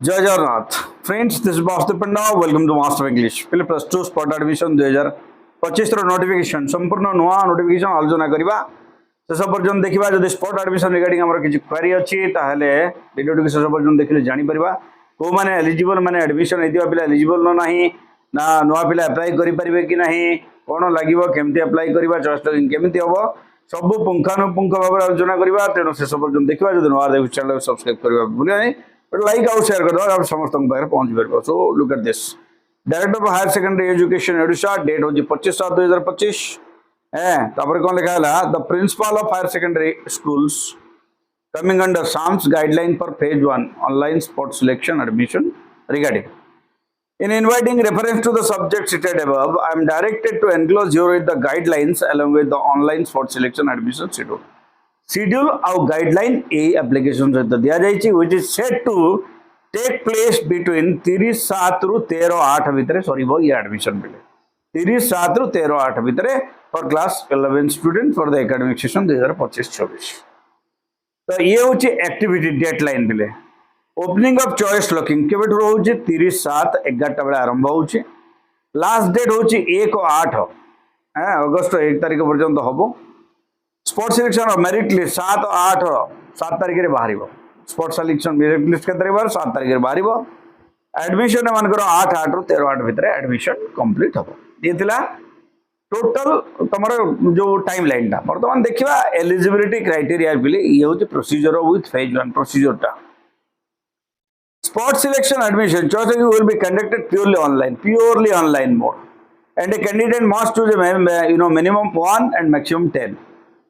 जय Jagannath friends, this Vasudev Panda. Welcome to master English पिले plus two spot admission 2025 notification संपूर्ण नुआ नोटिफिकेशन आलोचना करवा शेष पर्यटन देखा। जब स्पॉट एडमिशन रिगार्डिंग आम किसी क्वेरी अच्छी वीडियो टी शेष पर्यटन देखिए जापर कौ मैंने एलिजिबल मैंने एडमिशन होता पिला एलिजिबल ना नुआ पिला अप्लाई करेंगे कि ना कौन लगे केमती अप्लाई करवा चॉइस लॉगिंग केमती हम सब पुंखानुपुंख भाव आलोचना करवा। तेणु शेष पर्यटन देखा जो नुआ देखो चैनल सब्सक्राइब करवा भूलिया नहीं, लाइक आउट शेयर कर दो समस्त पहुंच पार। So look at this director of higher secondary education Odisha date हूँ 25/7/2025 तापर कौन लिखा है the principal of higher secondary schools coming under SAMS guideline for phase 1 online sports selection admission regarding in inviting reference to the subject cited above I am directed to enclose here with the guidelines along with the online sports selection admission schedule our guideline a application सहित दिया जाइए which is set to take place between 30/7 ରୁ 13/8 भितर sorry वो ये admission मिले 30/7 ରୁ 13/8 भितर for class 11 student for the academic session 2025-26। तो ये हूँ एक्टिविटी डेडलाइन मिले ओपनिंग ऑफ चॉइस लॉकिंग के 30/7 बेले आरंभ हो लास्ट डेट हूँ 1/8 अगस्त 1 तारिख पर्यंत हम स्पोर्ट्स सिलेक्शन मेरिट लिस्ट 7 तारिख में बाहर स्पोर्ट्स सिलेक्शन मेरिट लिस्ट के 7 तारिख में बाहर एडमिशन एमनकर 8/8 ରୁ 13/8 भितर एडमिशन कंप्लीट हम ये टोटल तुम जो टाइम लाइन टा बर्तमान देखा एलिजिबिलिटी क्राइटेरिया ये हूँ प्रोसीजर विथ फेज 1 प्रोसीजर टा Sport selection admission choice will be conducted purely online mode, and a candidate must choose minimum 1 and maximum 10.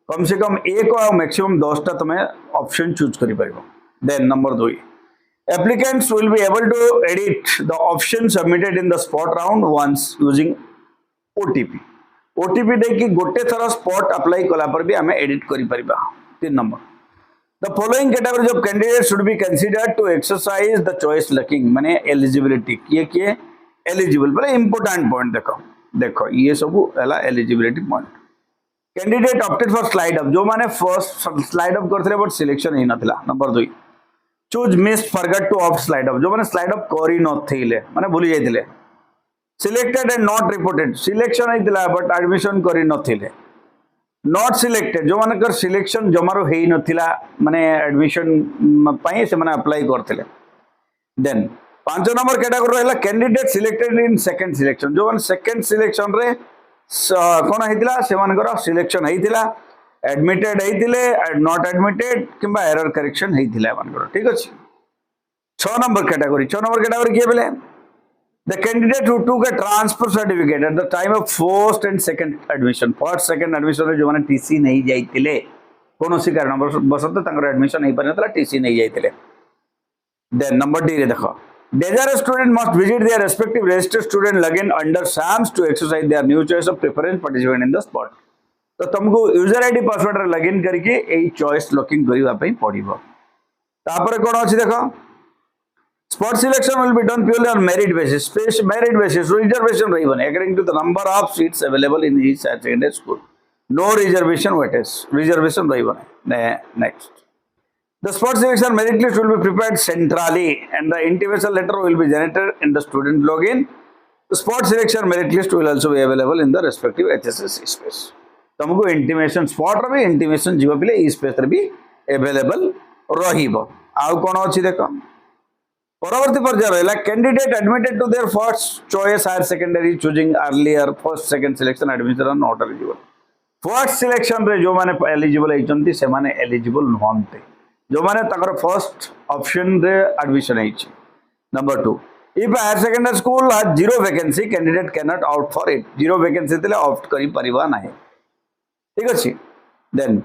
कम से कम 1 और maximum 10 टा तुम्हें ऑप्शन चूज करी परिबो। Then number 2 applicants will be able to edit the option submitted in the spot round once using OTP दे कि गोटे थरा spot apply कला पर भी हमें edit करी परिबा। 3 number The following categories of candidates should be considered to exercise the choice locking माने eligibility किए eligible बोले important point देखो ये सब एला eligibility point candidate opted for slide up जो माने फर्स्ट स्लाइड अप करथिले बट सिलेक्शन ही नथिला। Number 2 choose miss forget to of slide up जो माने स्लाइड अप करी नथिले माने भूली जाइथिले। Selected and not reported selection हितला बट एडमिशन करी नथिले। नॉट सिलेक्टेड जो मानकर सिलेक्शन जमारो हेई नथिला माने एडमिशन पई से माने अप्लाई करथिले। देन 5 नंबर कैटेगरी रहला candidate selected in second selection जो माने सेकंड सिलेक्शन रे कोन हेतिला से मानकर सिलेक्शन हेतिला एडमिटेड हेतिले नॉट एडमिटेड किबा एरर करेक्शन हेतिला मानकर ठीक अछि। 6 नंबर कैटेगरी के बेले the candidate who took a transfer certificate at the time of first and second admission first second admission रे जो माने टीसी नहीं जाइतिले कोनोसी कारण बसत तांकर एडमिशन नहीं परनतला टीसी नहीं जाइतिले। देन नंबर 3 रे देखो desirous student must visit their respective registered student login under SAMS to exercise their new choice of preference participant in the spot। तो तुमको यूजर आईडी पासवर्ड रे लॉगिन करके एई चॉइस लॉकिंग करिवा पई पड़िबो। तापर कोन अछि देखो Sport selection will be done purely on merit basis. Reservation रही according to the number of seats available in each secondary school. No reservation weightage. Reservation रही Next, the sport selection merit list will be prepared centrally, and the intimation letter will be generated in the student login. The sport selection merit list will also be available in the respective HSS space. तुमको intimation sport रे भी intimation जीवा पिले ई space रे भी available रहीबो। आउ कोन अछि देखो परवर्ती पर्याय रहला candidate admitted to their first choice higher secondary choosing earlier first second selection admission are not eligible. First selection रे जो माने एलिजिबल हेचंती से माने एलिजिबल नहंते जो माने ताकर फर्स्ट ऑप्शन रे एडमिशन हेची। Number 2 if higher secondary school has zero vacancy candidate can not out for it zero vacancy तले ऑप्ट करि परिबा नाही ठीक अछि। Then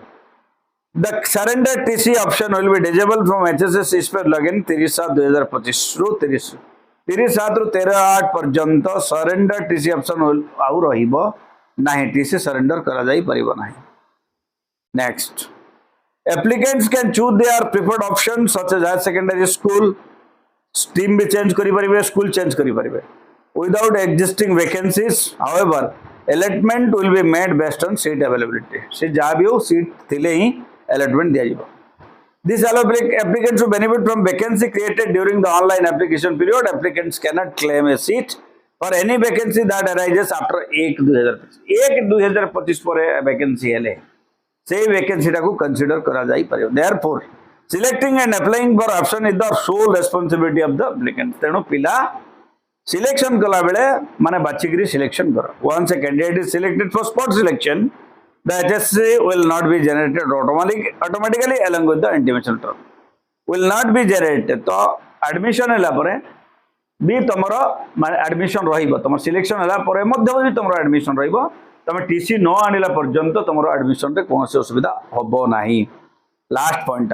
The surrender TC option will be disabled from HSS SPARE login 30/7/2025 ରୁ 30/7 ରୁ 13/8 पर्यंत surrender TC option आउ रहिबो नाही TC surrender करा जाई परिबो नाही। Next, applicants can choose their preferred option such as higher secondary school stream भी change करि परिबे school change करि परिबे without existing vacancies। However, allotment will be made based on seat availability से जा भी हो सीट थिले ही अलॉटमेंट दिया जिवो। This allow applicants to benefit from vacancy created during the online application period. Applicants cannot claim a seat for any vacancy that arises after 1/2025 पर vacancy हेले से vacancy टाको consider करा जाई परियो. Therefore, selecting and applying for option is the sole responsibility of the applicant. तेणु पिला selection कला बेले माने बाचिकरी selection करो. Once a candidate is selected for spot selection, the HSC will not be generated automatically along with the intimation term. Will not be generated. तो admission है लापरे भी तमरो admission रहिबो. तमर selection है लापरे मध्य भी तमरो admission रहिबो. तमे TC न आनिला पर्यंत तमरो admission रे कोनसे असुविधा होबो नाही. Last point.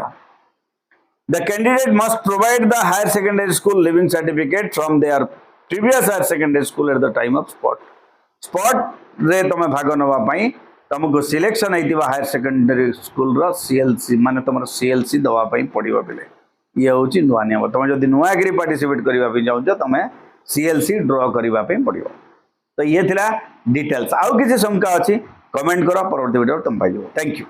The candidate must provide the higher secondary school leaving certificate from their previous higher secondary school at the time of spot. Spot रे तमे भाग नवा पई तुमको सिलेक्शन होइतिबा हायर सेकेंडरी स्कूल रो सीएलसी माने तुमर सीएलसी दवा पई पडिबो बेले ये होची नुवा नियम. तुम जदि नुवा एग्री पार्टिसिपेट करबा पई जाउ तुम सीएलसी ड्रॉ करबा पई पडिबो. तो ये थिला डिटेल्स. आउ किछि शंका अछि कमेंट करो परवर्ती वीडियो तुम पाइबो. Thank you.